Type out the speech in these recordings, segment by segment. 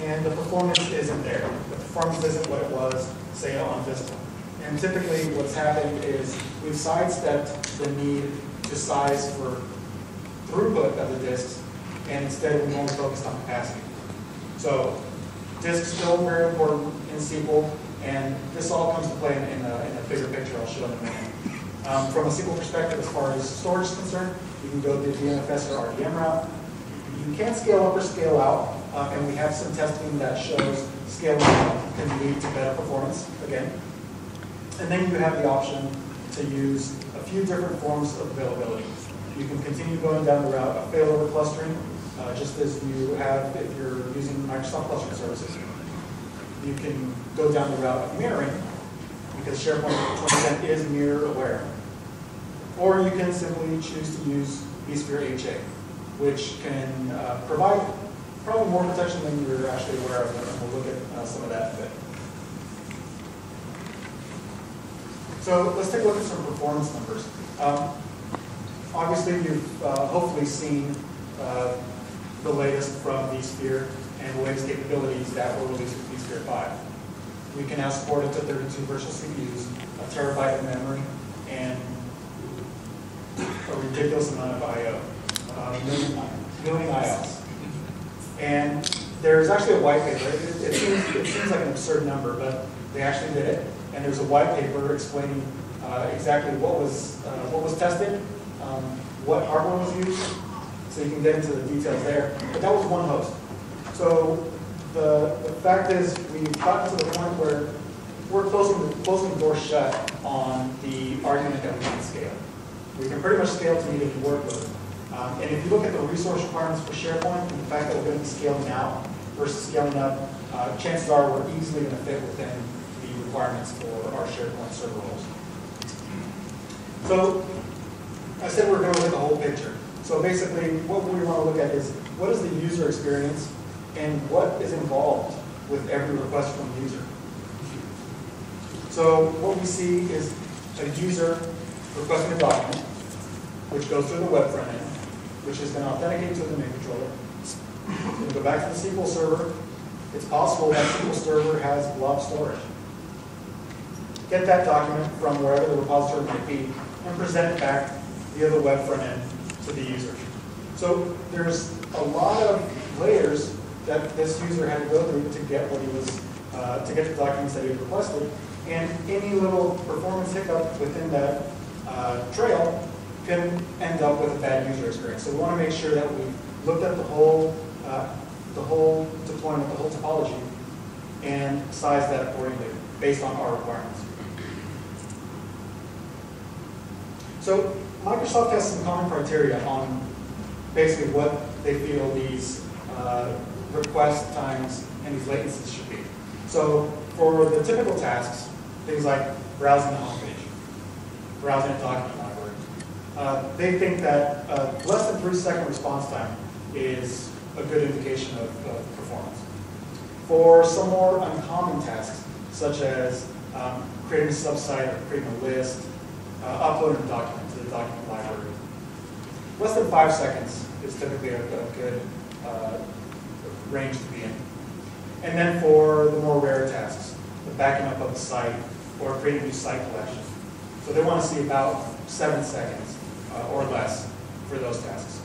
and the performance isn't there. The performance isn't what it was, say, on Vista. And typically what's happened is we've sidestepped the need to size for throughput of the disks, and instead we've only focused on capacity. So disks still very important in SQL, and this all comes to play in a bigger picture I'll show in a minute. From a SQL perspective, as far as storage is concerned, you can go the VMFS or RDM route. You can't scale up or scale out, and we have some testing that shows scaling up can lead to better performance again. And then you have the option to use a few different forms of availability. You can continue going down the route of failover clustering, just as you have if you're using Microsoft clustering services. You can go down the route of mirroring, because SharePoint 2010 is mirror aware. Or you can simply choose to use vSphere HA, which can provide probably more protection than you're actually aware of, and we'll look at some of that in a bit. So let's take a look at some performance numbers. Obviously, you've hopefully seen the latest from vSphere and the latest capabilities that were released with vSphere 5. We can now support up to 32 virtual CPUs, a terabyte of memory, and a ridiculous amount of I/O, million IOs. And there's actually a white paper. It seems like an absurd number, but they actually did it. And there's a white paper explaining exactly what was tested, what hardware was used, so you can get into the details there. But that was one host. So the fact is, we've gotten to the point where we're closing the door shut on the argument that we can scale. We can pretty much scale to meet a workload. And if you look at the resource requirements for SharePoint, and the fact that we're going to be scaling out versus scaling up, chances are we're easily going to fit within the requirements for our SharePoint server roles. So I said we're going to look at the whole picture. So basically, what we want to look at is what is the user experience and what is involved with every request from the user. So what we see is a user requesting a document, which goes through the web front end, which is going to authenticate to the domain controller. It's going to go back to the SQL server. It's possible that SQL server has blob storage. Get that document from wherever the repository might be and present it back via the web front end to the user. So there's a lot of layers that this user had to go through to get what he was, to get the documents that he had requested, and any little performance hiccup within that trail can end up with a bad user experience. So we want to make sure that we looked at the whole deployment, the whole topology, and size that accordingly based on our requirements. So Microsoft has some common criteria on basically what they feel these request times and these latencies should be. So for the typical tasks, things like browsing the homepage, browsing a document library, they think that less than 3-second response time is a good indication of performance. For some more uncommon tasks, such as creating a subsite or creating a list, uploading a document to the document library, less than 5 seconds is typically a good range to be in. And then for the more rare tasks, the backing up of the site or creating a new site collection. So they want to see about 7 seconds or less for those tasks.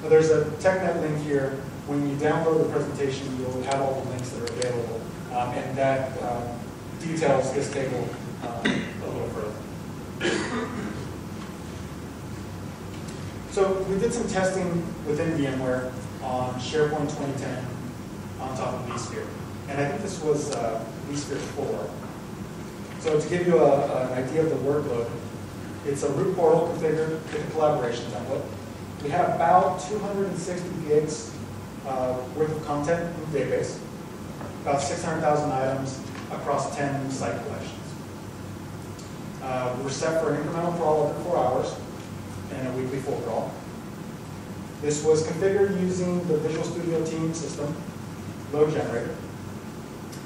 Now there's a TechNet link here. When you download the presentation, you'll have all the links that are available, and that details this table a little further. So we did some testing within VMware on SharePoint 2010 on top of vSphere. And I think this was vSphere 4. So to give you an idea of the workload, it's a root portal configured with a collaboration template. We have about 260 gigs worth of content in the database, about 600,000 items across 10 site collections. We're set for an incremental crawl every 4 hours and a weekly full crawl. This was configured using the Visual Studio Team system, load generator.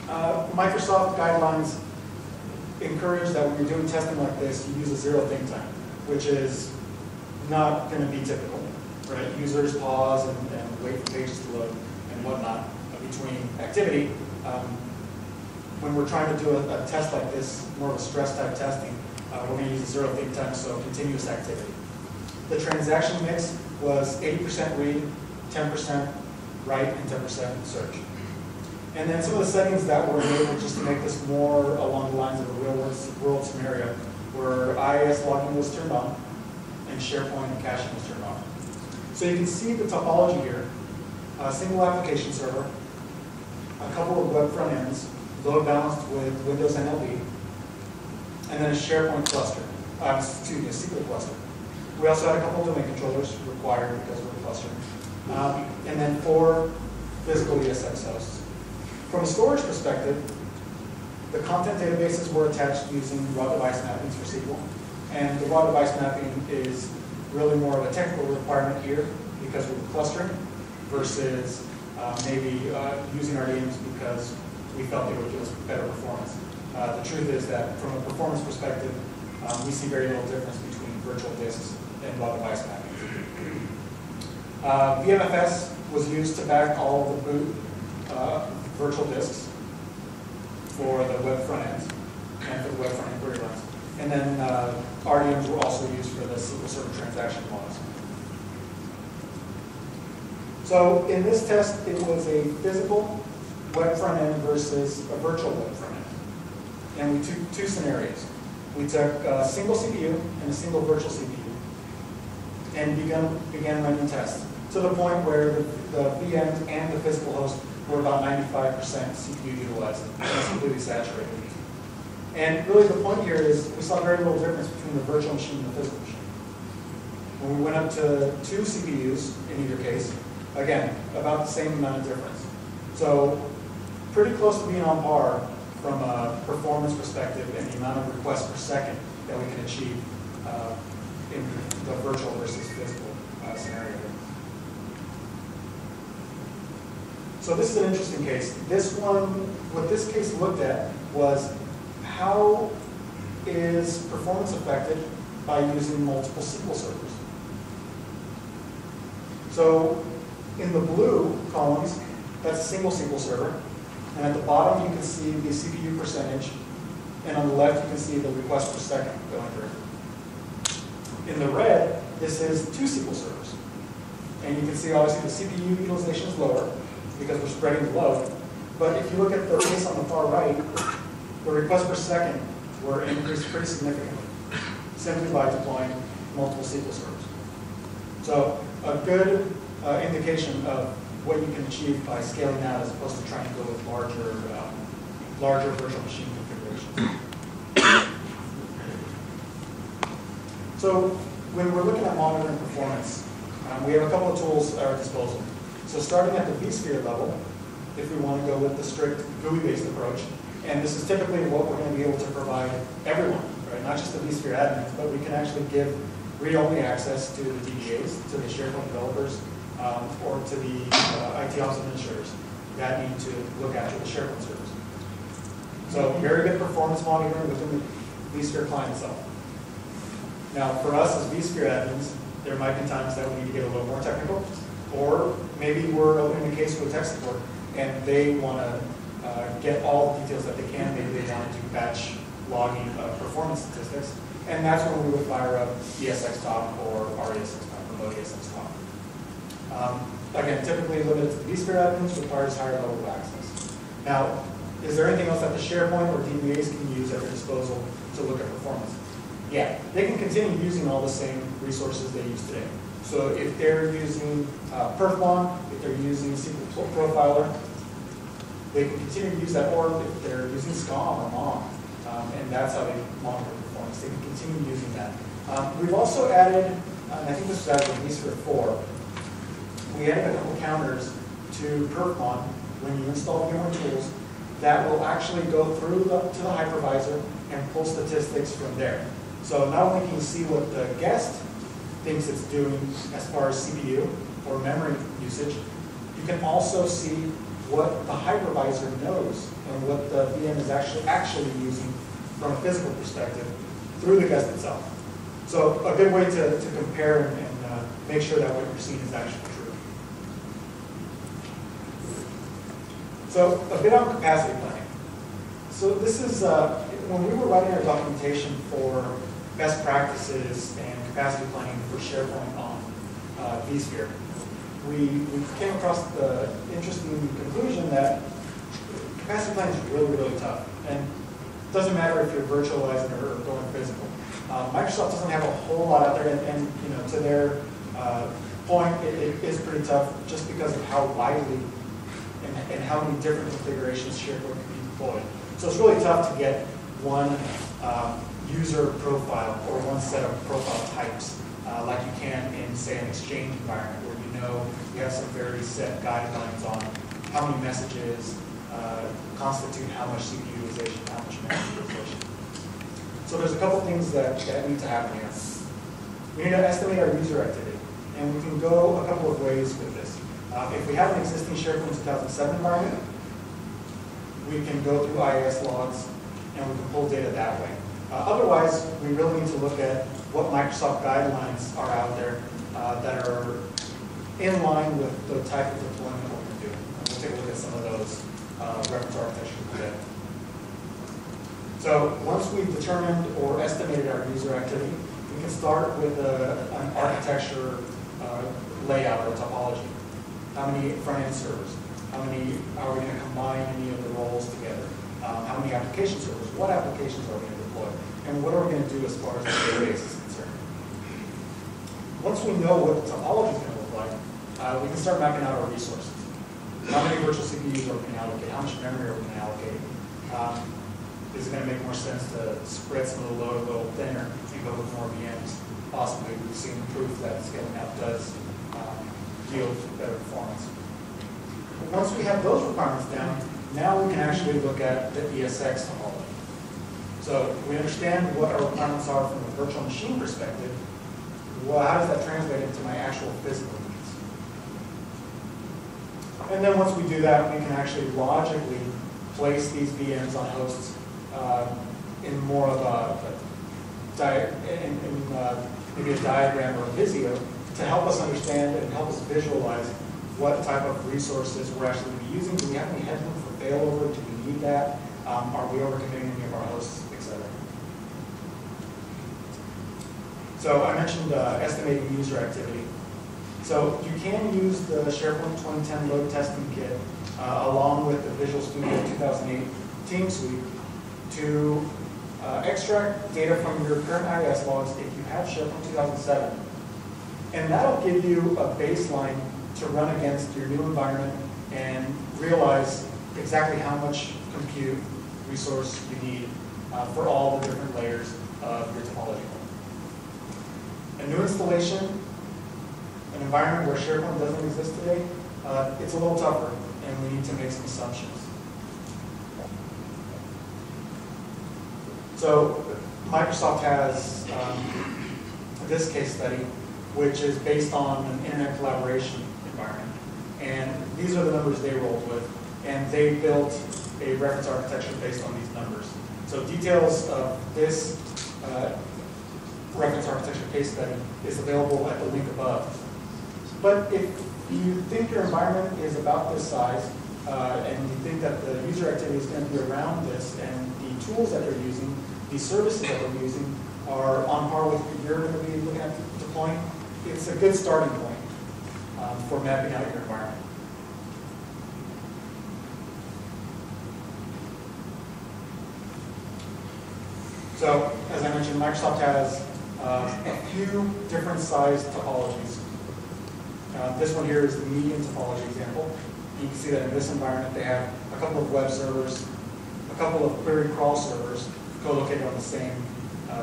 Microsoft guidelines encourage that when you're doing testing like this, you use a zero think time, which is not going to be typical, right? Users pause and wait for pages to load and whatnot. between activity. When we're trying to do a test like this, more of a stress type testing, we're going to use a zero think time, so continuous activity. The transaction mix was 80% read, 10% write, and 10% search. And then some of the settings that were enabled just to make this more along the lines of a real world scenario were IIS logging was turned on, and SharePoint and caching was turned on. So you can see the topology here, a single application server, a couple of web front ends, load balanced with Windows NLB, and then a SharePoint cluster, a SQL cluster. We also had a couple of domain controllers required because we're clustering, and then 4 physical ESX hosts. From a storage perspective, the content databases were attached using raw device mappings for SQL, and the raw device mapping is really more of a technical requirement here because we're clustering versus maybe using RDMs because we felt they would give us better performance. The truth is that from a performance perspective, we see very little difference between virtual disks and raw device mapping. VMFS was used to back all the boot virtual disks for the web front ends and for the web front end query runs. And then RDMs were also used for the SQL Server transaction logs. So in this test, it was a physical web front end versus a virtual web front end. And we took 2 scenarios. We took a single CPU and a single virtual CPU and began running tests to the point where the VM and the physical host were about 95% CPU utilized, and it's completely saturated. And really the point here is we saw very little difference between the virtual machine and the physical machine. When we went up to 2 CPUs in either case, again, about the same amount of difference. So pretty close to being on par from a performance perspective and the amount of requests per second that we can achieve in the virtual versus physical scenario. So this is an interesting case. This one, what this case looked at was how is performance affected by using multiple SQL servers. So in the blue columns, that's a single SQL server. And at the bottom, you can see the CPU percentage. And on the left, you can see the request per second going through. In the red, this is 2 SQL servers. And you can see, obviously, the CPU utilization is lower because we're spreading the load. But if you look at the case on the far right, the requests per second were increased pretty significantly, simply by deploying multiple SQL servers. So a good indication of what you can achieve by scaling out as opposed to trying to go with larger virtual machine configurations. So when we're looking at monitoring performance, we have a couple of tools at our disposal. So starting at the vSphere level, if we want to go with the strict GUI-based approach, and this is typically what we're going to be able to provide everyone, right? Not just the vSphere admins, but we can actually give read-only access to the DBAs, to the SharePoint developers, or to the IT ops administrators that need to look after the SharePoint servers. So very good performance monitoring within the vSphere client itself. Now, for us as vSphere admins, there might be times that we need to get a little more technical, or maybe we're opening a case with tech support and they want to get all the details that they can. Maybe they want to do batch logging of performance statistics, and that's when we would fire up ESX top or RESX top, remote ESX top. Again, typically limited to the vSphere admins, requires higher level of access. Now, is there anything else that the SharePoint or DBAs can use at their disposal to look at performance? Yeah, they can continue using all the same resources they use today. So if they're using Perflon, if they're using SQL Profiler, they can continue to use that, or if they're using SCOM or MOM, and that's how they monitor performance. They can continue using that. We've also added, and I think this was added in vSphere 4, we added a couple counters to Perflon when you install VMware tools that will actually go through to the hypervisor and pull statistics from there. So not only can you see what the guest thinks it's doing as far as CPU or memory usage, you can also see what the hypervisor knows and what the VM is actually using from a physical perspective through the guest itself. So a good way to compare and make sure that what you're seeing is actually true. So a bit on capacity planning. So this is, when we were writing our documentation for best practices and capacity planning for SharePoint on vSphere, we came across the interesting conclusion that capacity planning is really, really tough. And it doesn't matter if you're virtualizing or going physical. Microsoft doesn't have a whole lot out there, and you know, to their point, it is pretty tough just because of how widely and how many different configurations SharePoint can be deployed. So it's really tough to get one user profile or one set of profile types like you can in, say, an Exchange environment where you know you have some very set guidelines on how many messages constitute how much CPU utilization, how much memory utilization. So there's a couple things that need to happen here. We need to estimate our user activity, and we can go a couple of ways with this. If we have an existing SharePoint 2007 environment, we can go through IIS logs and we can pull data that way. Otherwise, we really need to look at what Microsoft guidelines are out there that are in line with the type of deployment we're going to do. And we'll take a look at some of those reference architectures today. So once we've determined or estimated our user activity, we can start with an architecture layout or topology. How many front-end servers? How many are we going to combine any of the roles together? How many application servers? What applications are we going to deploy? And what are we going to do as far as the database is concerned? Once we know what the topology is going to look like, we can start mapping out our resources. How many virtual CPUs are we going to allocate? How much memory are we going to allocate? Is it going to make more sense to spread some of the load a little thinner and go with more VMs? Possibly. We've seen proof that scaling out does yield better performance. But once we have those requirements down, now we can actually look at the ESX topology. So we understand what our requirements are from a virtual machine perspective. Well, how does that translate into my actual physical needs? And then once we do that, we can actually logically place these VMs on hosts in more of maybe a diagram or a Visio to help us understand and help us visualize what type of resources we're actually going to be using. Do we have any headroom for failover? Do we need that? Are we overcommitting any of our hosts, etc.? So I mentioned estimating user activity. So you can use the SharePoint 2010 load testing kit along with the Visual Studio 2008 Team Suite to extract data from your current IIS logs if you have SharePoint 2007. And that'll give you a baseline to run against your new environment and realize exactly how much compute resource you need for all the different layers of your topology. A new installation, an environment where SharePoint doesn't exist today, it's a little tougher, and we need to make some assumptions. So Microsoft has this case study, which is based on an internet collaboration environment. And these are the numbers they rolled with. And they built a reference architecture based on these numbers. So details of this reference architecture case study is available at the link above. But if you think your environment is about this size, and you think that the user activity is going to be around this, and the tools that they're using, the services that they're using, are on par with what you're going to be looking at deploying, it's a good starting point for mapping out your environment. So, as I mentioned, Microsoft has a few different sized topologies. This one here is the medium topology example. You can see that in this environment they have a couple of web servers, a couple of query crawl servers co-located on the same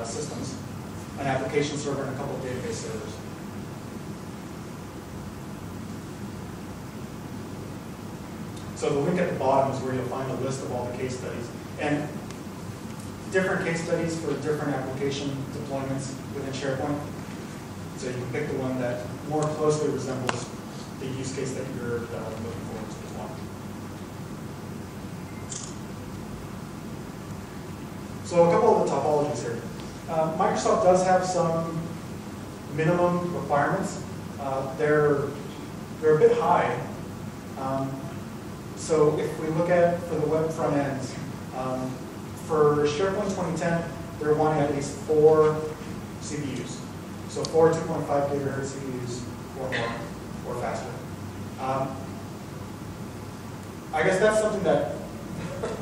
systems, an application server, and a couple of database servers. So the link at the bottom is where you'll find a list of all the case studies. And different case studies for different application deployments within SharePoint. So you can pick the one that more closely resembles the use case that you're looking forward to as well. So a couple of the topologies here. Microsoft does have some minimum requirements. They're a bit high. So if we look at for the web front ends, for SharePoint 2010, they're wanting at least 4 CPUs. So 4 2.5 gigahertz CPUs or more, or faster. I guess that's something that,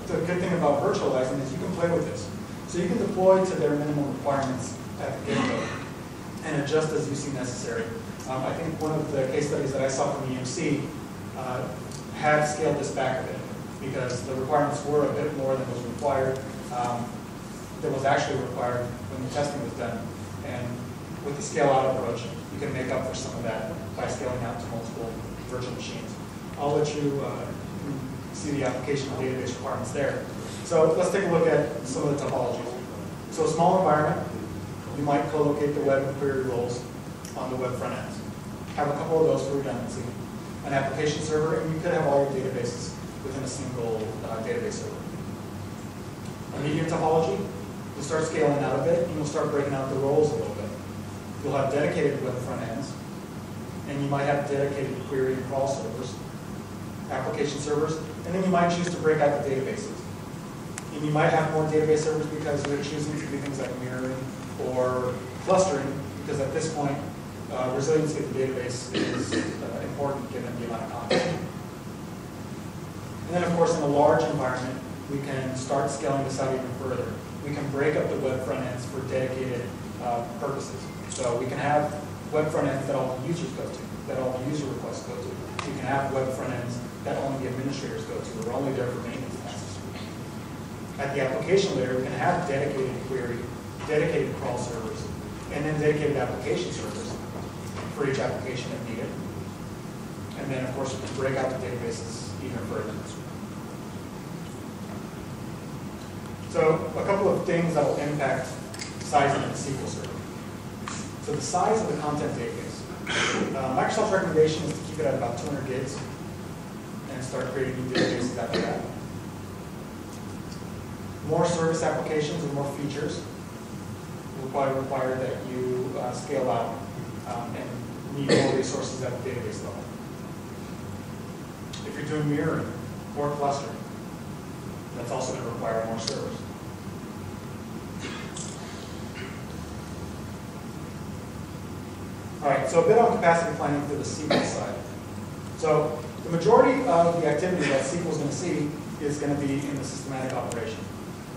the good thing about virtualizing is you can play with this. So you can deploy to their minimum requirements at the get-go and adjust as you see necessary. I think one of the case studies that I saw from EMC had scaled this back a bit because the requirements were a bit more than was required. That was actually required when the testing was done. And with the scale-out approach, you can make up for some of that by scaling out to multiple virtual machines. I'll let you see the application and database requirements there. So let's take a look at some of the topologies. So a small environment, you might co-locate the web and query roles on the web front ends. Have a couple of those for redundancy. An application server, and you could have all your databases within a single database server. A medium topology, you'll start scaling out of it, and you'll start breaking out the roles a little bit. You'll have dedicated web front ends, and you might have dedicated query and crawl servers, application servers, and then you might choose to break out the databases. And you might have more database servers because you're choosing to do things like mirroring or clustering, because at this point, resiliency of the database is important given the amount of content. And then, of course, in a large environment, we can start scaling this out even further. We can break up the web front ends for dedicated purposes. So we can have web front ends that all the users go to, that all the user requests go to. We can have web front ends that only the administrators go to, or only there for maintenance tasks. At the application layer, we can have dedicated query, dedicated crawl servers, and then dedicated application servers for each application if needed. And then, of course, we can break out the databases even further. So a couple of things that will impact sizing of the SQL server. So the size of the content database. Microsoft's recommendation is to keep it at about 200 gigs and start creating new databases after that. More service applications and more features will probably require that you scale out and need more resources at the database level. If you're doing mirroring or clustering, that's also going to require more servers. All right, so a bit on capacity planning for the SQL side. So the majority of the activity that SQL is going to see is going to be in the systematic operation.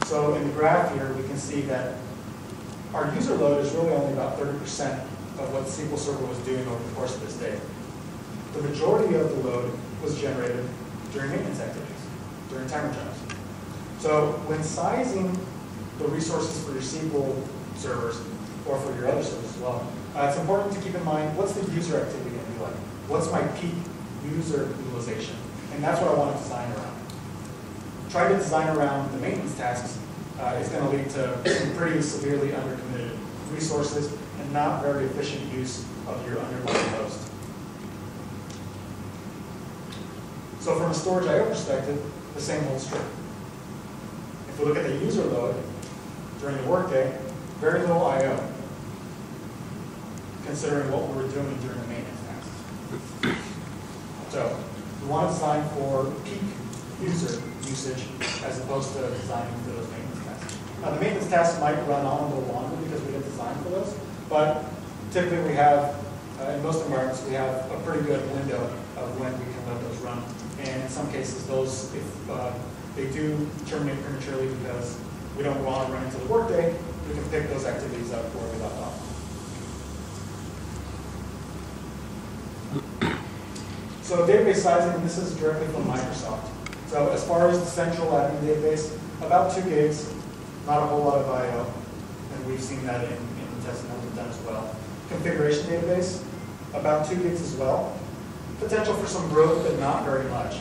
So in the graph here, we can see that our user load is really only about 30% of what the SQL Server was doing over the course of this day. The majority of the load was generated during maintenance activities, during timer jumps. So when sizing the resources for your SQL servers, or for your other servers as well, it's important to keep in mind, what's the user activity going to be like? What's my peak user utilization? And that's what I want to design around. Trying to design around the maintenance tasks is going to lead to some pretty severely undercommitted resources and not very efficient use of your underlying host. So from a storage I/O perspective, the same holds true. If we look at the user load during the workday, very little I/O, considering what we were doing during the maintenance tasks. So we want to design for peak user usage as opposed to designing for those maintenance tasks. Now the maintenance tasks might run on a little longer because we didn't design for those, but typically we have, in most environments, we have a pretty good window of when we can let those run. And in some cases, those, if they do terminate prematurely because we don't want to run into the workday, we can pick those activities up where we left off. So database sizing, and this is directly from Microsoft. So as far as the central admin database, about 2 gigs, not a whole lot of I/O, and we've seen that in the testing that we've done as well. Configuration database, about 2 gigs as well. Potential for some growth, but not very much.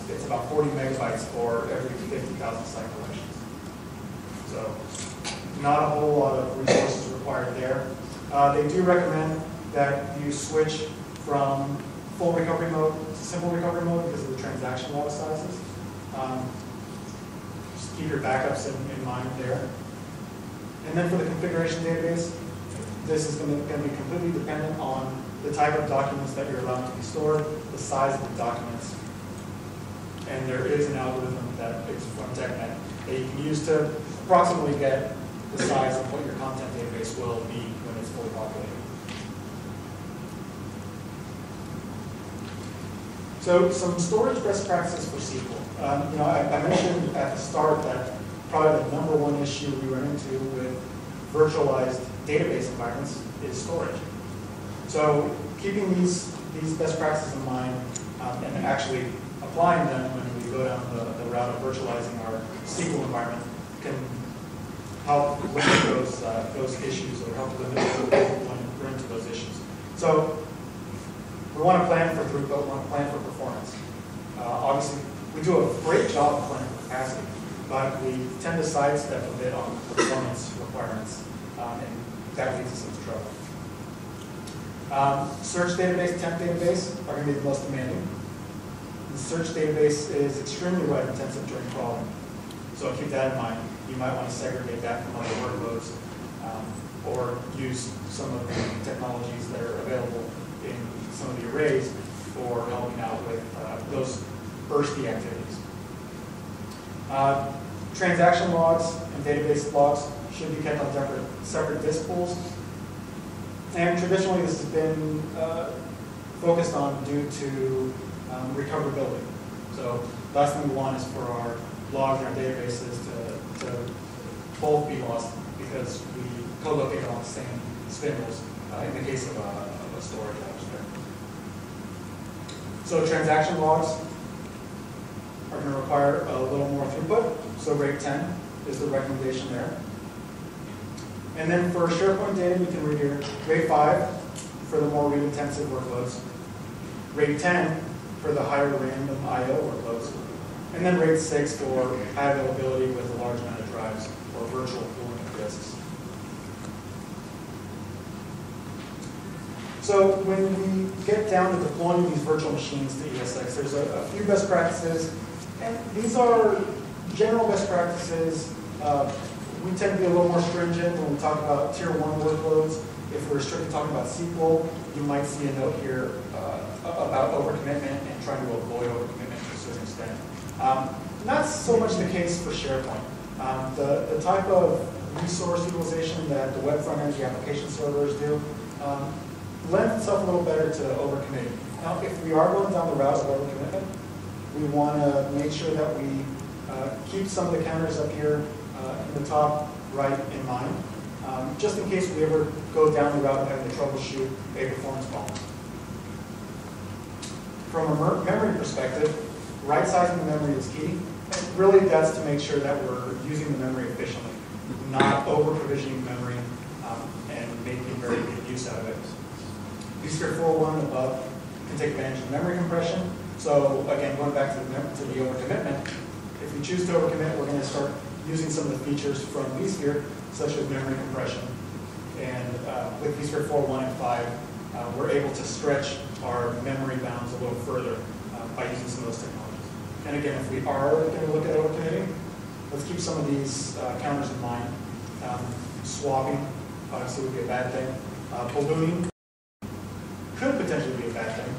It's about 40 megabytes for every 50,000 site collections. So not a whole lot of resources required there. They do recommend that you switch from full recovery mode to simple recovery mode because of the transaction log sizes. Just keep your backups in mind there. And then for the configuration database, this is going to be completely dependent on the type of documents that you're allowing to be stored, the size of the documents, And there is an algorithm that is from TechNet that you can use to approximately get the size of what your content database will be when it's fully populated. So some storage best practices for SQL. I mentioned at the start that probably the number one issue we run into with virtualized database environments is storage. So keeping these best practices in mind and actually applying them when we go down the route of virtualizing our SQL environment can help limit those issues or help limit when we run into those issues. So we want to plan for throughput, we want to plan for performance. Obviously, we do a great job of planning for capacity, but we tend to sidestep a bit on performance requirements, and that leads us into trouble. Search database, temp database are going to be the most demanding. The search database is extremely write intensive during crawling, so keep that in mind. You might want to segregate that from other workloads, or use some of the technologies that are available in some of the arrays for helping out with those bursty activities. Transaction logs and database logs should be kept on separate disk pools. And traditionally this has been focused on due to recoverability. So the last thing we want is for our logs and our databases to both be lost because we co-locate on the same spindles in the case of a storage object. So transaction logs are going to require a little more throughput. So rate 10 is the recommendation there. And then for SharePoint data, you can read here rate 5 for the more read-intensive workloads, rate 10 for the higher random I/O workloads, and then rate 6 for high availability with a large amount of drives or virtual pooling of disks. So when we get down to deploying these virtual machines to ESX, there's a few best practices, and these are general best practices. We tend to be a little more stringent when we talk about tier 1 workloads. If we're strictly talking about SQL, you might see a note here about overcommitment and trying to avoid overcommitment to a certain extent. Not so much the case for SharePoint. The type of resource utilization that the web front end, the application servers do, lends itself a little better to overcommitting. Now, if we are going down the route of overcommitment, we want to make sure that we keep some of the counters up here in the top right in mind, just in case we ever go down the route of having to troubleshoot a performance problem. From a memory perspective, right-sizing the memory is key. And really that's to make sure that we're using the memory efficiently, not over-provisioning memory and making very good use out of it. vSphere 4.1 and above can take advantage of memory compression. So again, going back to the overcommitment, if we choose to overcommit, we're going to start using some of the features from vSphere, such as memory compression. And with vSphere 4.1 and 5, we're able to stretch our memory bounds a little further by using some of those technologies. And again, if we are going to look at overcommitting, let's keep some of these counters in mind. Swapping obviously would be a bad thing. Ballooning could potentially be a bad thing.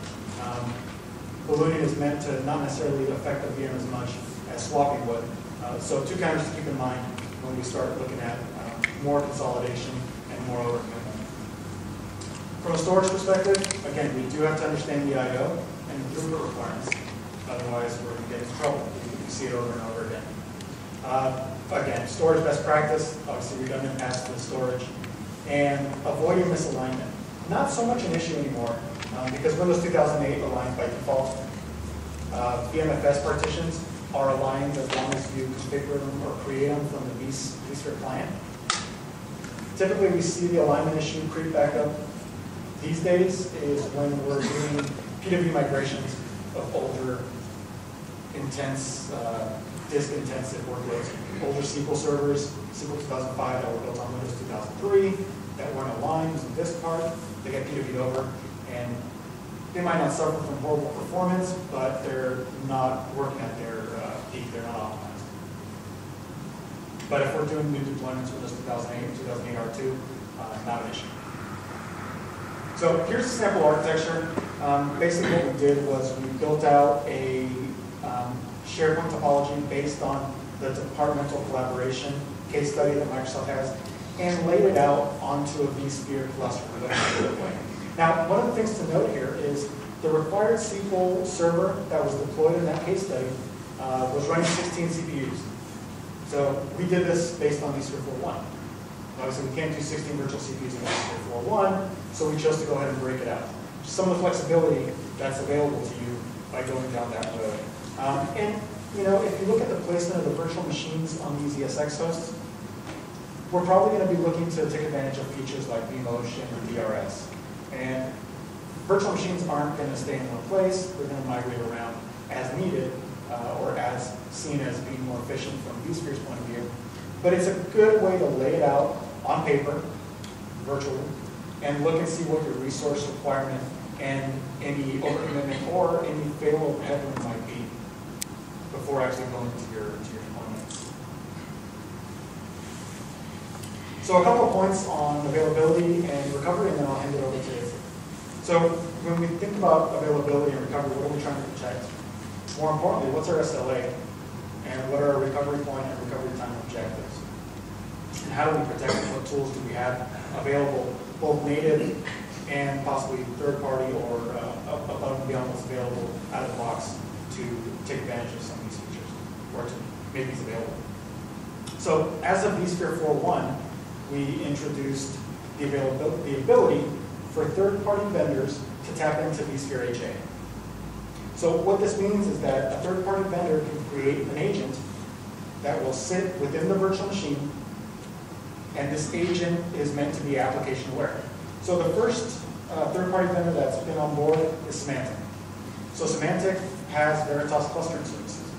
Ballooning is meant to not necessarily affect the VM as much as swapping would. So two counters to keep in mind when we start looking at more consolidation and more overcommitment. From a storage perspective, again, we do have to understand the I/O and the throughput requirements. Otherwise, we're going to get into trouble. You see it over and over again. Again, storage best practice, obviously redundant paths to the storage, and avoiding misalignment. Not so much an issue anymore because Windows 2008 aligns by default. VMFS partitions are aligned as long as you configure them or create them from the vSphere client. Typically, we see the alignment issue creep back up these days is when we're doing PW migrations of older, intense, disk-intensive workloads. Older SQL servers, SQL 2005 that were built on Windows 2003, that weren't aligned using disk card, they get PW'd over, and they might not suffer from horrible performance, but they're not working at their peak, they're not optimized. But if we're doing new deployments with this 2008 and 2008 R2, not an issue. So here's a sample architecture. Basically what we did was we built out a SharePoint topology based on the departmental collaboration case study that Microsoft has, and laid it out onto a vSphere cluster. Now, one of the things to note here is the required SQL server that was deployed in that case study was running 16 CPUs. So we did this based on vSphere 4.1. Obviously, we can't do 16 virtual CPUs in vSphere 4.1, so we chose to go ahead and break it out. Some of the flexibility that's available to you by going down that road. And you know, if you look at the placement of the virtual machines on these ESX hosts, we're probably going to be looking to take advantage of features like vMotion or DRS. And virtual machines aren't going to stay in one place. They're going to migrate around as needed, or as seen as being more efficient from vSphere's point of view. But it's a good way to lay it out on paper, virtually, and look and see what your resource requirement and any overcommitment or any failover headwind might be before actually going to your deployment. So a couple of points on availability and recovery, and then I'll hand it over to you. So when we think about availability and recovery, what are we trying to protect? More importantly, what's our SLA? And what are our recovery point and recovery time objectives? And how do we protect it? What tools do we have available, both native and possibly third-party or above and beyond what's available out of the box to take advantage of some of these features or to make these available? So as of vSphere 4.1, we introduced the ability for third-party vendors to tap into vSphere HA. So what this means is that a third-party vendor can create an agent that will sit within the virtual machine, and this agent is meant to be application aware. So the first third-party vendor that's been on board is Symantec. So Symantec has Veritas clustering services.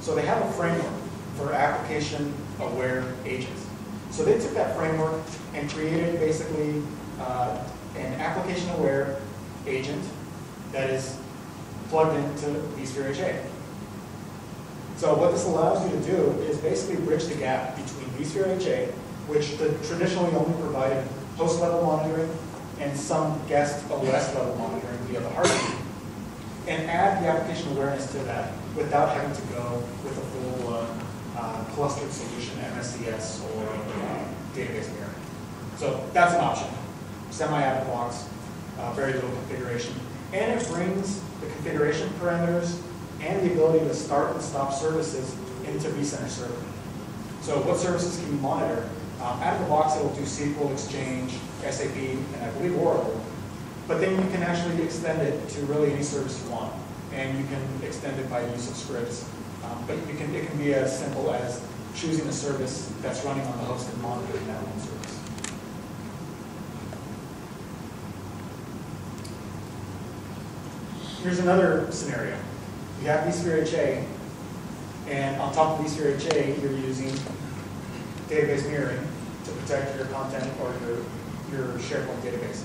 So they have a framework for application aware agents. So they took that framework and created basically an application aware agent that is plugged into vSphere HA. So what this allows you to do is basically bridge the gap between vSphere HA, which traditionally only provided host level monitoring and some guest OS level monitoring via the hardware, and add the application awareness to that without having to go with a full clustered solution, MSCS or database mirroring. So that's an option. Semi out of the box, very little configuration. And it brings the configuration parameters and the ability to start and stop services into vCenter Server. So what services can you monitor? Out of the box, it will do SQL, Exchange, SAP, and I believe Oracle. But then you can actually extend it to really any service you want. And you can extend it by use of scripts. But it can be as simple as choosing a service that's running on the host and monitoring that one service. Here's another scenario. You have vSphere HA, and on top of vSphere HA, you're using database mirroring to protect your content or your SharePoint databases.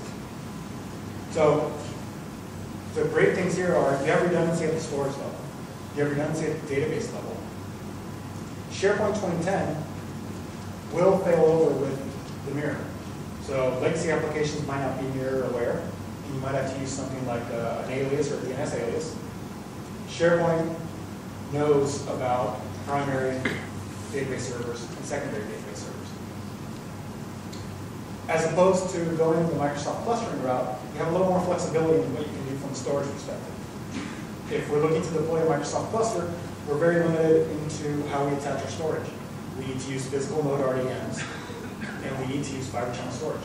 So the great things here are you have redundancy at the storage level. You have redundancy at the database level. SharePoint 2010 will fail over with the mirror. So legacy applications might not be mirror aware. You might have to use something like an alias or a DNS alias. SharePoint knows about primary database servers and secondary database servers. As opposed to going the Microsoft clustering route, you have a little more flexibility in what you can do from a storage perspective. If we're looking to deploy a Microsoft cluster, we're very limited into how we attach our storage. We need to use physical node RDMs, and we need to use fiber channel storage.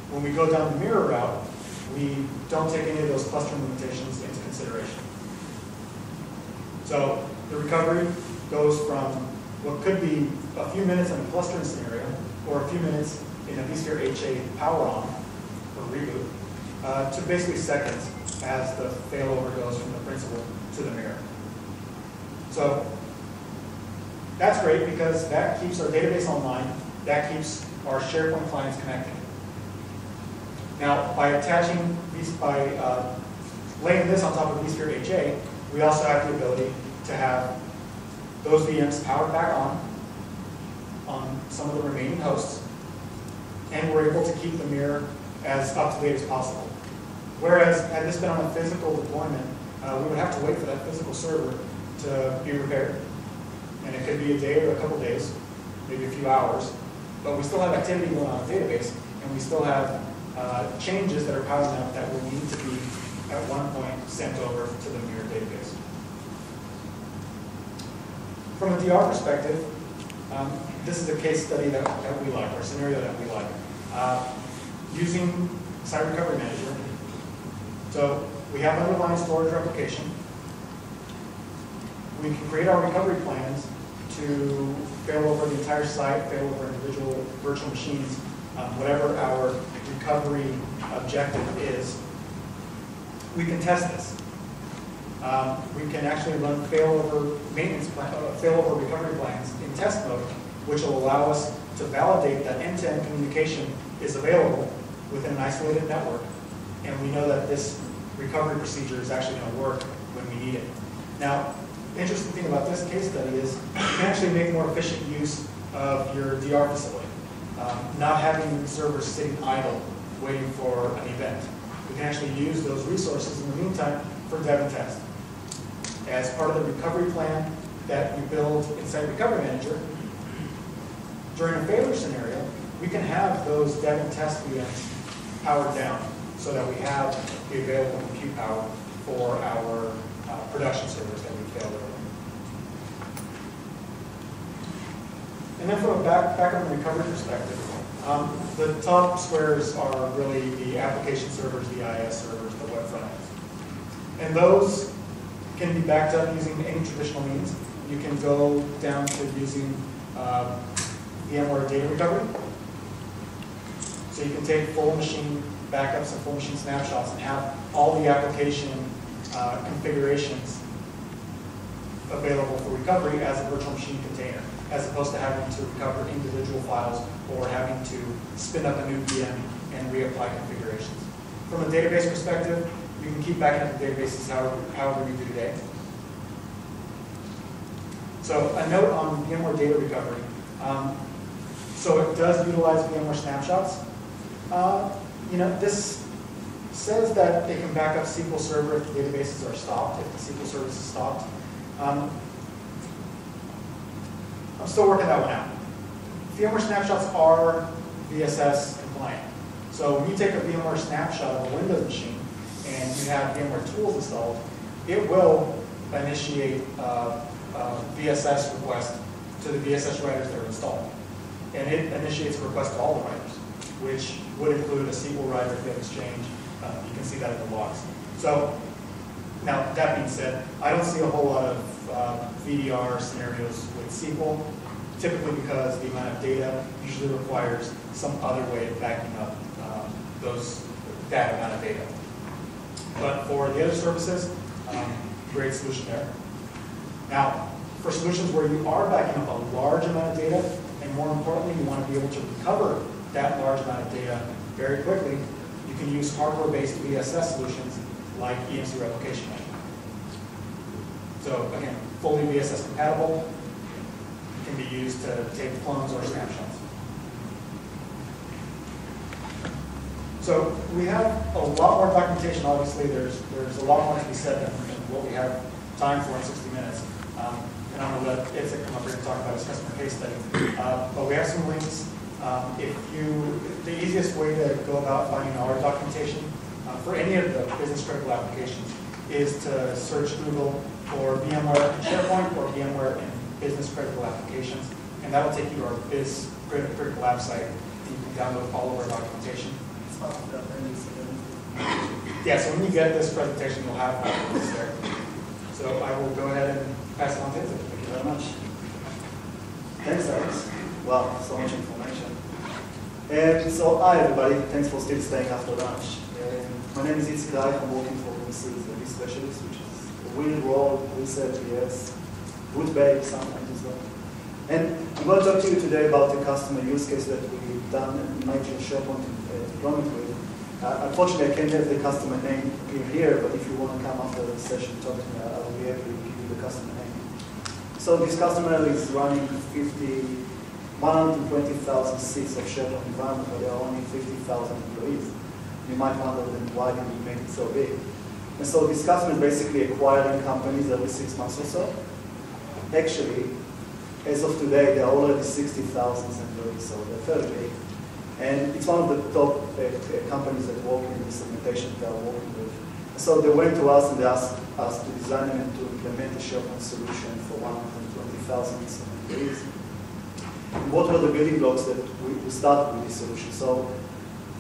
When we go down the mirror route, we don't take any of those cluster limitations into consideration. So the recovery goes from what could be a few minutes in a clustering scenario, or a few minutes in a vSphere HA power on or reboot, to basically seconds as the failover goes from the principal to the mirror. So that's great because that keeps our database online, that keeps our SharePoint clients connected. Now, by attaching these, laying this on top of vSphere HA, we also have the ability to have those VMs powered back on some of the remaining hosts, and we're able to keep the mirror as up to date as possible. Whereas, had this been on a physical deployment, we would have to wait for that physical server to be repaired. And it could be a day or a couple days, maybe a few hours. But we still have activity going on in the database, and we still have changes that are piling up that will need to be, at one point, sent over to the mirror database. From a DR perspective, this is a case study that we like, or a scenario that we like. Using Site Recovery Manager. So we have underlying storage replication. We can create our recovery plans to fail over the entire site, fail over individual virtual machines, whatever our recovery objective is. We can test this. We can actually run failover maintenance plan, failover recovery plans in test mode, which will allow us to validate that end-to-end communication is available within an isolated network, and we know that this recovery procedure is actually going to work when we need it. Now, the interesting thing about this case study is you can actually make more efficient use of your DR facility, not having servers sitting idle waiting for an event. We can actually use those resources in the meantime for dev and test. As part of the recovery plan that you build inside Recovery Manager, during a failure scenario, we can have those dev and test VMs powered down so that we have the available compute power for our production servers that we failed earlier. And then from a backup and recovery perspective, the top squares are really the application servers, the IIS servers, the web front ends. And those can be backed up using any traditional means. You can go down to using VMware data recovery. So you can take full machine backups and full machine snapshots and have all the application configurations available for recovery as a virtual machine container, as opposed to having to recover individual files or having to spin up a new VM and reapply configurations. From a database perspective, you can keep backing up the databases however you do today. So a note on VMware data recovery. So it does utilize VMware snapshots. This says that it can back up SQL Server if the databases are stopped, if the SQL service is stopped. I'm still working that one out. VMware snapshots are VSS compliant. So when you take a VMware snapshot of a Windows machine and you have VMware tools installed, it will initiate a VSS request to the VSS writers that are installed. And it initiates a request to all the writers, which would include a SQL writer if you have Exchange. You can see that in the logs. So now, that being said, I don't see a whole lot of VDR scenarios with SQL, typically because the amount of data usually requires some other way of backing up that amount of data. But for the other services, great solution there. Now, for solutions where you are backing up a large amount of data, and more importantly, you want to be able to recover that large amount of data very quickly, you can use hardware-based VSS solutions like EMC Replication. So again, fully VSS compatible, can be used to take clones or snapshots. So we have a lot more documentation. Obviously, there's a lot more to be said than what we have time for in 60 minutes. And I'm going to let Itzik come up here and talk about his customer case study. But we have some links. The easiest way to go about finding our documentation for any of the business critical applications is to search Google for VMware in SharePoint or VMware in business critical applications, and that'll take you to our biz critical lab site. You can download all of our documentation. Yeah, so when you get this presentation, you'll have this there. So I will go ahead and pass it on to Itzik. Thank you very much. Thanks, Alex. Wow, so much information. So hi everybody, thanks for still staying after lunch. My name is Itzik. I'm working for VMware Specialist, which is a weird role, research, yes, good pay sometimes as well. And I'm going to talk to you today about the customer use case that we've done a major SharePoint deployment with. Unfortunately, I can't have the customer name here, but if you want to come after the session talk to me, I will be happy to give you the customer name. So this customer is running 120,000 seats of SharePoint environment, but there are only 50,000 employees. You might wonder then why did we make it so big? And so these customers basically acquiring companies every 6 months or so. Actually, as of today, there are already 60,000 employees, so they're fairly big. And it's one of the top companies that work in the segmentation they are working with. So they went to us and they asked us to design and to implement a SharePoint solution for 120,000 employees. And what were the building blocks that we started with this solution? So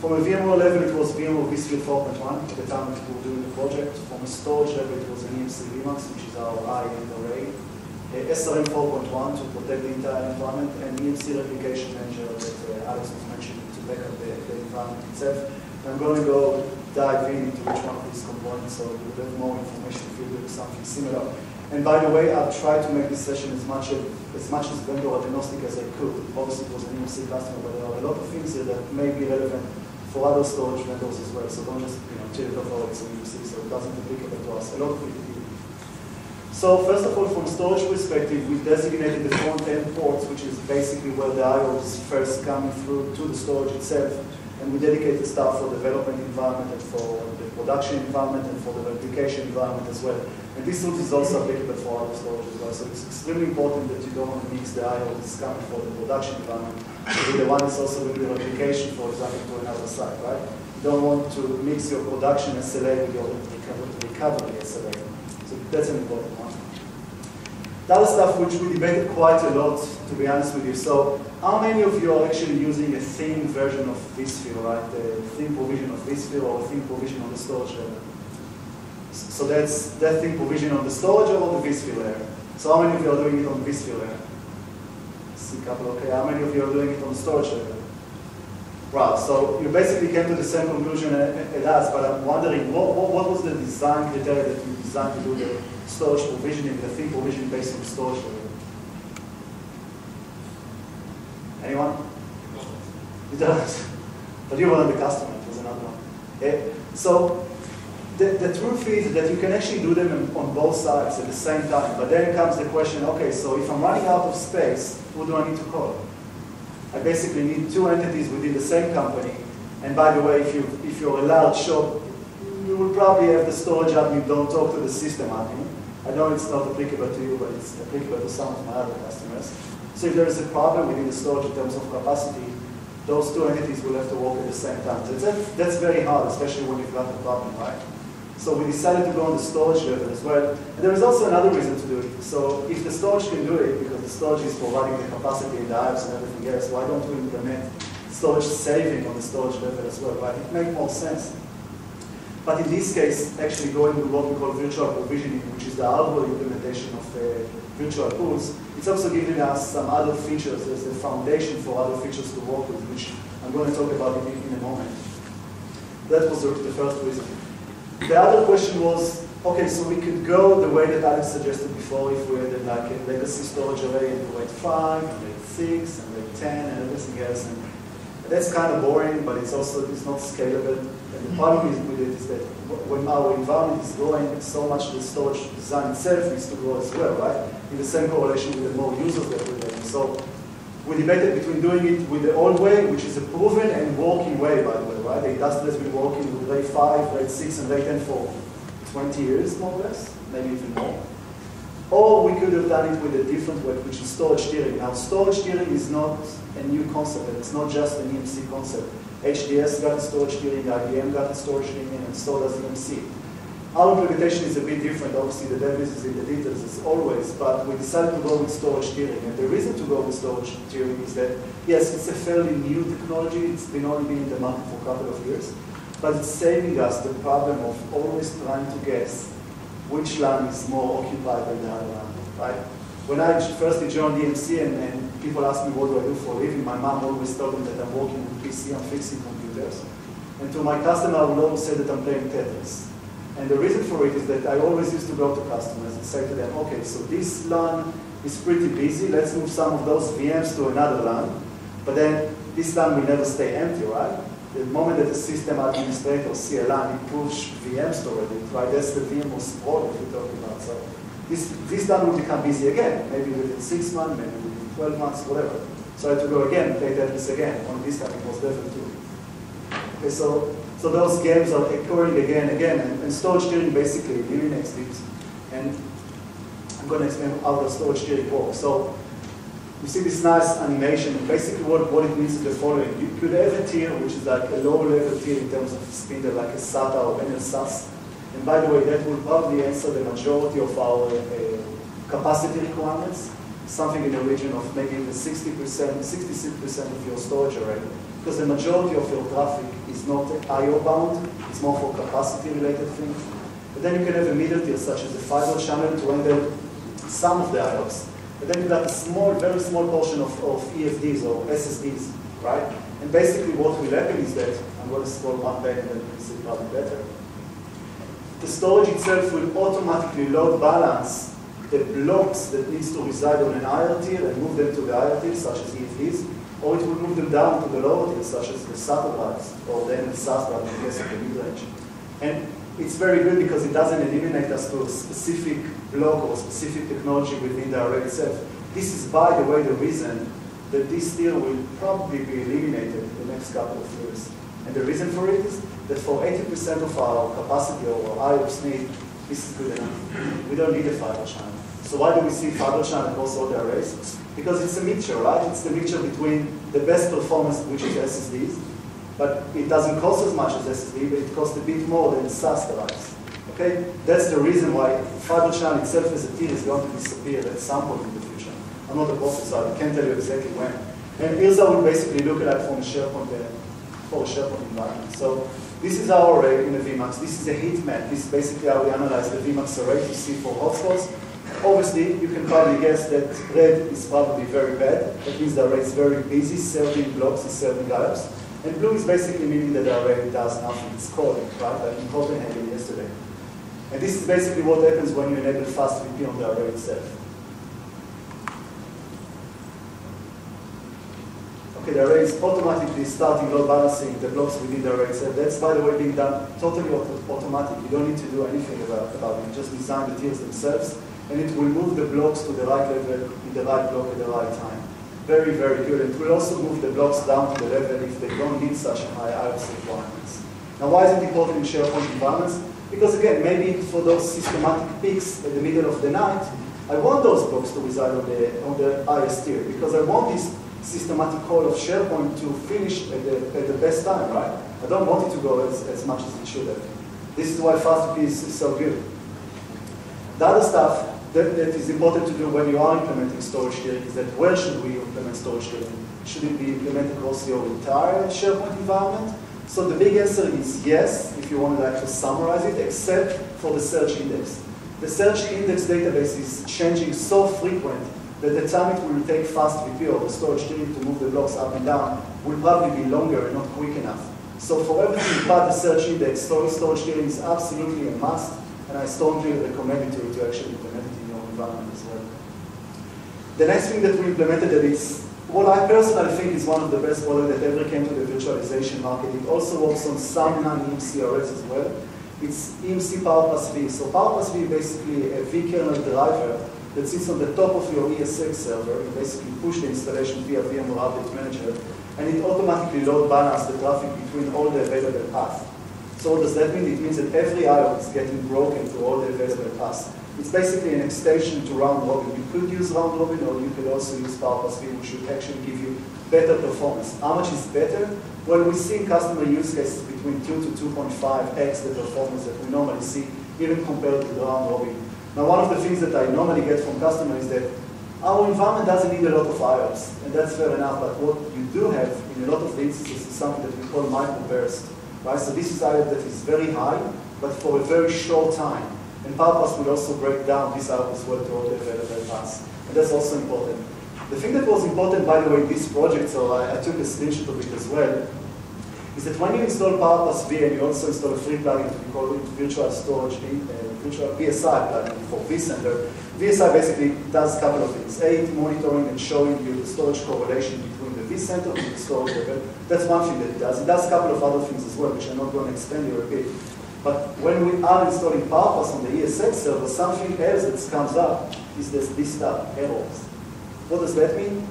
from a VMware level, it was VMware vSphere 4.1 at the time that we were doing the project. From a storage level, it was an EMC VMAX, which is our high-end array. SRM 4.1 to protect the entire environment, and EMC replication manager that Alex was mentioning to back up the environment itself. I'm going to go dive into each one of these components so you'll have more information if you do something similar. And by the way, I've tried to make this session as much as vendor agnostic as I could. Obviously, it was an EMC customer, but there are a lot of things here that may be relevant for other storage vendors as well. So don't just chill it off, oh, it's an EMC, so it doesn't applicable to us. A lot of it. So first of all, from storage perspective, we designated the front-end ports, which is basically where the I/O is first coming through to the storage itself. And we dedicated stuff for the development environment and for the production environment and for the replication environment as well. And this route is also applicable for other storage as well. So it's extremely important that you don't want to mix the I/O that's coming for the production environment with the one that's also with the replication, for example, to another site, right? You don't want to mix your production SLA with your recovery SLA. So that's an important one. The other stuff which we debated quite a lot, to be honest with you. So how many of you are actually using a thin version of vSphere, right? The thin provision of vSphere or a thin provision on the storage level? So that's that thin provision on the storage or on the vSphere layer? So how many of you are doing it on the vSphere layer? See a couple, okay. How many of you are doing it on the storage level? Right, so you basically came to the same conclusion as us, but I'm wondering, what was the design criteria that you designed to do the storage provisioning, the thin provisioning based on the storage level? Anyone? You don't. But you weren't the customer, it was another one. So the truth is that you can actually do them on both sides at the same time, but then comes the question, okay, so if I'm running out of space, who do I need to call? I basically need two entities within the same company. And by the way, if you're a large shop, you will probably have the storage admin don't talk to the system admin. I know it's not applicable to you, but it's applicable to some of my other customers. So if there is a problem within the storage in terms of capacity, those two entities will have to work at the same time. So that's very hard, especially when you've got a problem, right? So we decided to go on the storage level as well. And there is also another reason to do it. So if the storage can do it, because the storage is providing the capacity in the IOPS and everything else, why don't we implement storage saving on the storage level as well, right? It makes more sense. But in this case, actually going with what we call virtual provisioning, which is the hardware implementation of virtual pools, it's also giving us some other features as the foundation for other features to work with, which I'm going to talk about in a moment. That was the first reason. The other question was, okay, so we could go the way that Alex suggested before if we had like a legacy storage array and RAID 5, and RAID 6, and RAID 10, and everything else. And that's kind of boring, but it's not scalable. And the problem with it is that when our environment is growing so much, the storage design itself needs to grow as well, right? In the same correlation with the more users that we're getting. So we debated between doing it with the old way, which is a proven and working way, by the way, right? The industry has been working with RAID 5, RAID 6, and RAID 10 for 20 years, more or less, maybe even more. Or we could have done it with a different way, which is storage tiering. Now, storage tiering is not a new concept, and it's not just an EMC concept. HDS got a storage tiering, IBM got a storage tiering, and so does EMC. Our implementation is a bit different. Obviously, the devil is in the details, as always, but we decided to go with storage tiering. And the reason to go with storage tiering is that, yes, it's a fairly new technology. It's only been in the market for a couple of years. But it's saving us the problem of always trying to guess which LAN is more occupied than the other LAN, right? When I first joined EMC and people ask me what do I do for a living, my mom always told me that I'm working with PC, I'm fixing computers. And to my customer, I would always say that I'm playing Tetris. And the reason for it is that I always used to go to customers and say to them, okay, so this LAN is pretty busy, let's move some of those VMs to another LAN, but then this LAN will never stay empty, right? The moment that the system administrator see a LAN, he push VMs toward it, right? That's the VMware sprawl that we're talking about. So this LAN will become busy again, maybe within 6 months, maybe within 12 months, whatever. So I had to go again, play Tetris again. On this time it was level 2. Okay, so So those games are occurring again and again, and storage tiering basically eliminates these. And I'm going to explain how the storage tiering works. So you see this nice animation, and basically what it means is the following. You could have a tier which is like a low-level tier in terms of spindle, like a SATA or NLSAS. And by the way, that will probably answer the majority of our capacity requirements, something in the region of maybe the 60%, 66% of your storage array, because the majority of your traffic is not I/O bound, it's more for capacity-related things. But then you can have a middle tier, such as a fiber channel, to handle some of the I/Os. But then you've got a small, very small portion of EFDs or SSDs, right? And basically what will happen is that, I'm going to scroll one back and then you can see it probably better. The storage itself will automatically load balance the blocks that needs to reside on an higher tier and move them to the higher tier, such as EFDs, or it will move them down to the lower tier, such as the SATA drives, or then the SAS drive in case of the mid-range. And it's very good because it doesn't eliminate us to a specific block or specific technology within the array itself. This is, by the way, the reason that this tier will probably be eliminated in the next couple of years. And the reason for it is that for 80% of our capacity or our IOPS need, this is good enough. We don't need a fiber channel. So why do we see fiber channel across all the arrays? Because it's a mixture, right? It's the mixture between the best performance, which is SSDs, but it doesn't cost as much as SSD, but it costs a bit more than SAS drives. Okay? That's the reason why fiber channel itself as a tier is going to disappear at some point in the future. I'm not a professor, I can't tell you exactly when. And here's how we basically look at it from a SharePoint, for a SharePoint environment. So this is our array in the VMAX. This is a heat map. This is basically how we analyze the VMAX array to see for hotspots. Obviously, you can probably guess that red is probably very bad. That means the array is very busy, serving blocks and serving IOPS. And blue is basically meaning that the array does nothing. It's calling, right? Like in Copenhagen yesterday. And this is basically what happens when you enable fast VP on the array itself. Okay, the array is automatically starting load balancing the blocks within the array itself. That's, by the way, being done totally automatic. You don't need to do anything about it. You just design the tiers themselves, and it will move the blocks to the right level in the right block at the right time. Very, very good. And it will also move the blocks down to the level if they don't need such high IOPS requirements. Now, why is it important in SharePoint environments? Because again, maybe for those systematic peaks at the middle of the night, I want those blocks to reside on the highest tier, because I want this systematic call of SharePoint to finish at the best time, right? I don't want it to go as much as it should have. This is why FastVP is so good. The other stuff that is important to do when you are implementing storage tiering is that where should we implement storage tiering? Should it be implemented across your entire SharePoint environment? So the big answer is yes, if you want to actually summarize it, except for the search index. The search index database is changing so frequent that the time it will take FastVP or the storage tiering to move the blocks up and down will probably be longer and not quick enough. So for everything but the search index, storage tiering is absolutely a must, and I strongly recommend it to actually implement it in your environment as well. The next thing that we implemented that is what I personally think is one of the best products that ever came to the virtualization market. It also works on some non-EMC arrays as well. It's EMC Power Plus V. So Power Plus V is basically a vKernel driver that sits on the top of your ESX server. You basically push the installation via VMware Update Manager, and it automatically load balance the traffic between all the available paths. So what does that mean? It means that every IO is getting broken to all the available paths. It's basically an extension to round robin. You could use round robin, or you could also use Power Plus V, which should actually give you better performance. How much is better? Well, we see in customer use cases between 2 to 2.5x the performance that we normally see, even compared to the round robin. Now, one of the things that I normally get from customers is that our environment doesn't need a lot of IOPS, and that's fair enough, but what you do have in a lot of instances is something that we call microburst, right? So this is IOPS that is very high, but for a very short time. And Power Plus will also break down this IOPS as well to all the available paths, and that's also important. The thing that was important, by the way, in this project, so I took a screenshot of it as well, is that when you install Power Plus V and you also install a free plugin, we call it Virtual Storage, Virtual VSI plugin for vCenter. VSI basically does a couple of things. A, monitoring and showing you the storage correlation between the vCenter and the storage level. That's one thing that it does. It does a couple of other things as well, which I'm not going to explain here a bit. But when we are installing Power Plus on the ESX server, something else that comes up is this stuff, errors. What does that mean?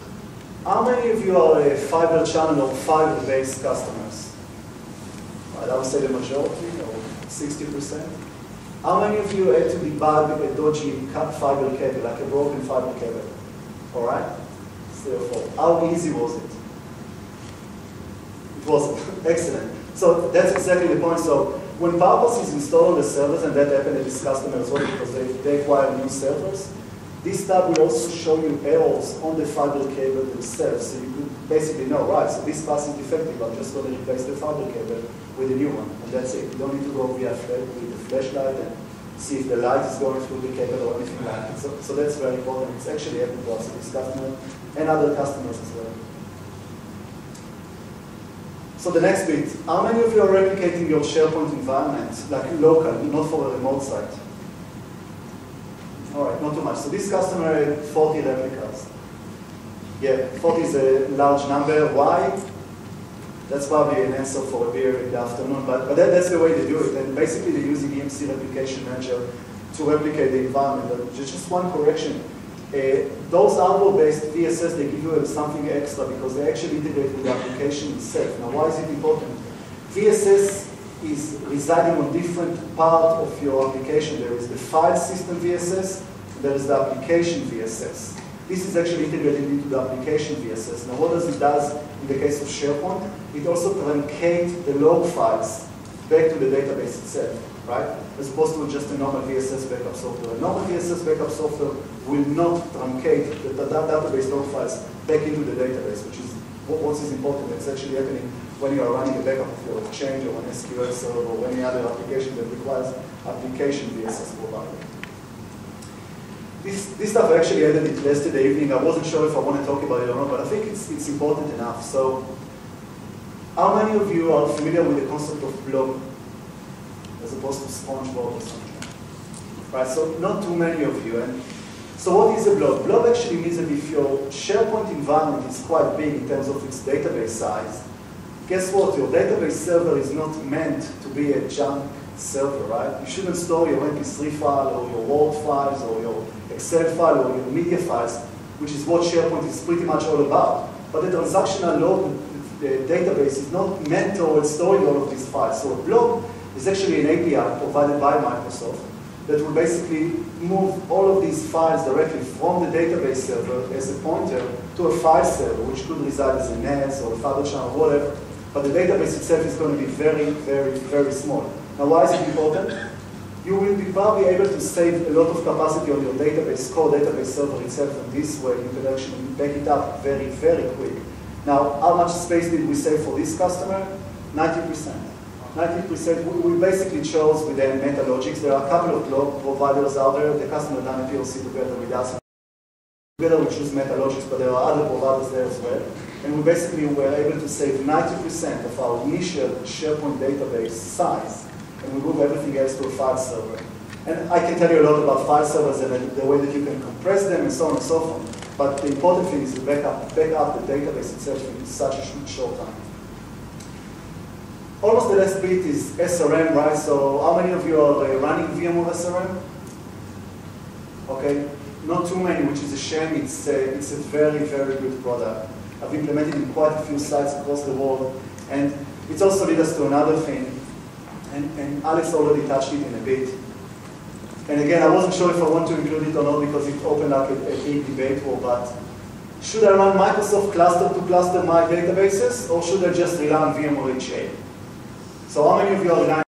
How many of you are a fiber channel or fiber-based customers? I would say the majority, or 60%. How many of you had to debug a dodgy fiber cable, like a broken fiber cable? All right? 3 or 4. How easy was it? It wasn't. Excellent. So that's exactly the point. So when PowerPost is installed on the servers, and that happened at this customer as well because they acquire new servers, this tab will also show you errors on the fiber cable themselves. So you could basically know, right, so this pass is defective, I'm just going to replace the fiber cable with a new one. And that's it. You don't need to go via with the flashlight and see if the light is going through the cable or anything like it. So that's very important. It's actually happened to us at this customer and other customers as well. So the next bit, how many of you are replicating your SharePoint environment, like local, not for a remote site? All right, not too much. So this customer had 40 replicas. Yeah, 40 is a large number. Why? That's probably an answer for a beer in the afternoon, but that's the way they do it. And basically they're using EMC Replication Manager to replicate the environment. Just one correction. Those hardware-based VSS, they give you something extra because they actually integrate with the application itself. Now, why is it important? VSS is residing on different part of your application. There is the file system VSS, and there is the application VSS. This is actually integrated into the application VSS. Now, what does it do in the case of SharePoint? It also truncates the log files back to the database itself, right? As opposed to just a normal VSS backup software. A normal VSS backup software will not truncate the database log files back into the database, which is what is important. It's actually happening when you are running a backup of your Exchange or an SQL server or any other application that requires application VSS provider. This stuff I actually added it yesterday evening. I wasn't sure if I want to talk about it or not, but I think it's important enough. So, how many of you are familiar with the concept of blob as opposed to SpongeBob or something? Right, so not too many of you. And so what is a blob? Blob actually means that if your SharePoint environment is quite big in terms of its database size, guess what? Your database server is not meant to be a junk server, right? You shouldn't store your MP3 file or your Word files or your Excel file or your media files, which is what SharePoint is pretty much all about. But the transactional load database is not meant towards storing all of these files. So a blob is actually an API provided by Microsoft that will basically move all of these files directly from the database server as a pointer to a file server, which could reside as a NAS or a Fiber channel or whatever. But the database itself is going to be very, very, very small. Now, why is it important? You will be probably able to save a lot of capacity on your database, core database server itself, and this way you can actually back it up very, very quick. Now, how much space did we save for this customer? 90%. 90%, we basically chose with them MetaLogix. There are a couple of cloud providers out there. The customer done a POC together with us. Together we choose MetaLogix, but there are other providers there as well. And we basically were able to save 90% of our initial SharePoint database size, and we move everything else to a file server. And I can tell you a lot about file servers and the way that you can compress them and so on and so forth. But the important thing is to back up the database itself in such a short time. Almost the last bit is SRM, right? So how many of you are running VMware SRM? Okay, not too many, which is a shame. It's a very, very good product. I've implemented in quite a few sites across the world. And it's also led us to another thing. And Alex already touched it in a bit. And again, I wasn't sure if I want to include it or not because it opened up a big debate war, but should I run Microsoft cluster to cluster my databases, or should I just rely on VMware HA? So how many of you are relying